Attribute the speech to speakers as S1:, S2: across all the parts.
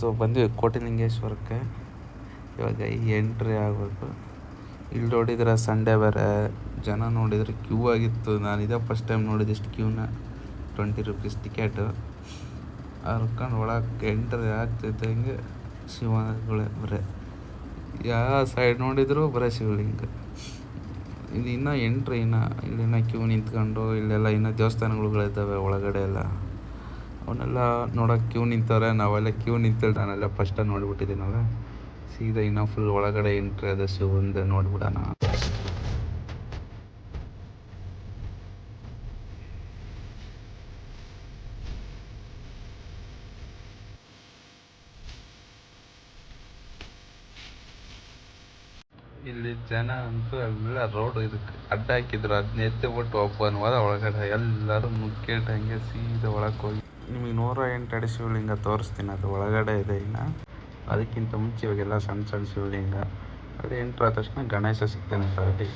S1: So ಬಂದ್ವಿ ಕೋಟಿಲಿಂಗೇಶ್ವರಕ್ಕೆ. ಇವಾಗ entry ಆಗಬೇಕು. ಇಲ್ಲಿ ನೋಡಿದ್ರೆ ಸಂಡೇ ಬೇರೆ, ಜನ ನೋಡಿದರೆ ಕ್ಯೂ ಆಗಿತ್ತು. ನಾನಿದೆ ಫಸ್ಟ್ ಟೈಮ್ ನೋಡಿದ್ದು ಇಷ್ಟು ಕ್ಯೂನ. 20 ರೂಪೀಸ್ ಟಿಕೆಟು. ಹರ್ಕೊಂಡು ಒಳಗೆ ಎಂಟ್ರಿ ಆಗ್ತೈತೆ. ಹಿಂಗೆ ಶಿವಗಳೇ ಬರೇ, ಯಾವ ಸೈಡ್ ನೋಡಿದ್ರು ಬರೀ ಶಿವಲಿಂಗ. ಇದು ಇನ್ನೂ ಎಂಟ್ರಿ, ಇಲ್ಲಿನ ಕ್ಯೂ ನಿಂತ್ಕೊಂಡು ಇಲ್ಲೆಲ್ಲ ಇನ್ನೂ ದೇವಸ್ಥಾನಗಳುಗಳಿದ್ದಾವೆ ಒಳಗಡೆ ಎಲ್ಲ. ಅವನ್ನೆಲ್ಲ ನೋಡೋಕೆ ಕ್ಯೂ ನಿಂತವ್ರೆ. ನಾವೆಲ್ಲ ಕ್ಯೂ ನಿಂತಿಲ್ಲ, ನಾನೆಲ್ಲ ಫಸ್ಟಾಗಿ ನೋಡಿಬಿಟ್ಟಿದ್ದೀನಲ್ಲ. ಸೀದಾ ಇನ್ನೂ ಫುಲ್ ಒಳಗಡೆ ಎಂಟ್ರಿ ಅದ ಶಿವಂದೆ ನೋಡ್ಬಿಡೋಣ. ಇಲ್ಲಿ ಜನ ಅಂತೂ ಎಲ್ಲ ರೋಡ್ ಇದಕ್ಕೆ ಅಡ್ಡ ಹಾಕಿದ್ರು, ಅದನ್ನ ಎತ್ತಿಬಿಟ್ಟು ಓಪನ್ ಹೋದ ಒಳಗಡೆ ಎಲ್ಲರೂ ಮುಗ್ಗೇಟಂಗೆ ಸೀದಾ ಒಳಗೆ ಹೋಗಿ ನಿಮಗೆ 108 ಅಡಿ ಶಿವಲಿಂಗ ತೋರಿಸ್ತೀನಿ. ಅದು ಒಳಗಡೆ ಇದೆ. ಇನ್ನು ಅದಕ್ಕಿಂತ ಮುಂಚೆ ಇವಾಗೆಲ್ಲ ಸಣ್ಣ ಸಣ್ಣ ಶಿವಲಿಂಗ. ಅಲ್ಲಿ ಎಂಟ್ರ್ ಆದ ತಕ್ಷಣ ಗಣೇಶ ಸಿಗ್ತಾನೆ ಪಾರ್ಟಿ.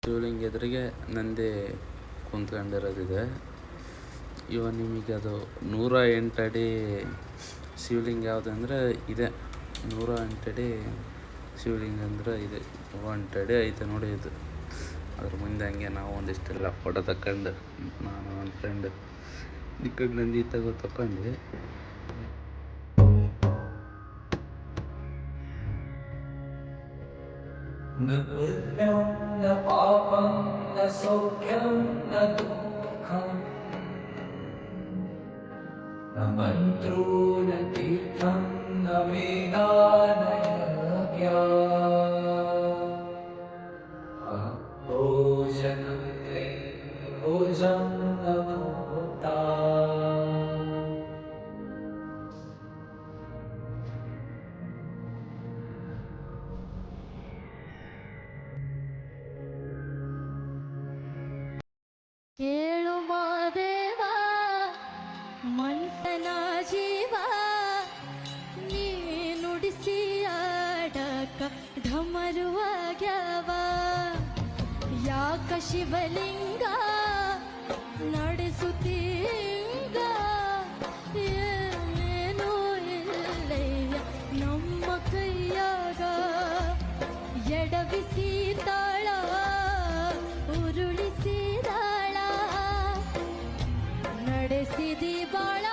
S1: ಶಿವಲಿಂಗ ಎದುರಿಗೆ ನಂದಿ ಕುಂತ್ಕೊಂಡಿರೋದಿದೆ. ಇವಾಗ ನಿಮಗೆ ಅದು 108 ಅಡಿ ಶಿವಲಿಂಗ ಯಾವುದು ಅಂದರೆ ಇದೆ. 108 ಅಡಿ ಶಿವಲಿಂಗ ಅಂದರೆ ಇದೆ. 1 ಅಡಿ ಐತೆ ನೋಡಿ ಇದು. ಅದ್ರ ಮುಂದೆ ಹಂಗೆ ನಾವು ಒಂದಿಷ್ಟೆಲ್ಲ ಫೋಟೋ ತಗೊಂಡು, ನಾನು ನನ್ನ ಫ್ರೆಂಡ್ ದಿಕ್ಕಗೆ ನಂದಿ ತಗೊಂಡು न पुण्यं न पापं न सौख्यं न दुःखं न मन्त्रो न तीर्थं न वेदा न यज्ञा भोजनं भोजं न भोक्ता
S2: ಕೇಳು ಮಾದೇವ ಮನ್ಸನ ಜೀವ ನೀ ನುಡಿಸಿ ಆಡಕ ಢಮರುವಾಗ್ಯವ ಯಾಕ ಶಿವಲಿಂಗ ನಡೆಸುತ್ತೀಂಗ ಏನೇನೋ ಇಲ್ಲಯ್ಯ ನಮ್ಮ ಕೈಯಾಗ ಎಡವಿಸಿ ತಾಳ ಉರುಳಿಸಿದಾಳ ನಡೆಸಿದಿ ಬಾಳ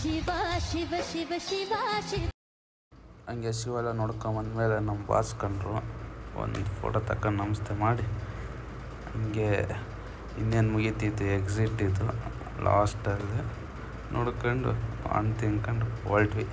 S2: ಶಿವ ಶಿವ ಶಿವ ಶಿವ ಶಿವ.
S1: ಹಂಗೆ ಶಿವೆಲ್ಲ ನೋಡ್ಕೊಂಬಂದ್ಮೇಲೆ ನಮ್ಮ ಬಾಸ್ ಕಂಡ್ರು. ಒಂದು ಫೋಟೋ ತಗೊಂಡು ನಮಸ್ತೆ ಮಾಡಿ ಹಂಗೆ ಇನ್ನೇನು ಮುಗೀತಿತ್ತು, ಎಕ್ಸಿಟ್ ಇದು ಲಾಸ್ಟಲ್ಲಿ ನೋಡ್ಕೊಂಡು ಹಣ್ಣು ತಿನ್ಕೊಂಡು ಹೊರಟ್ವಿ.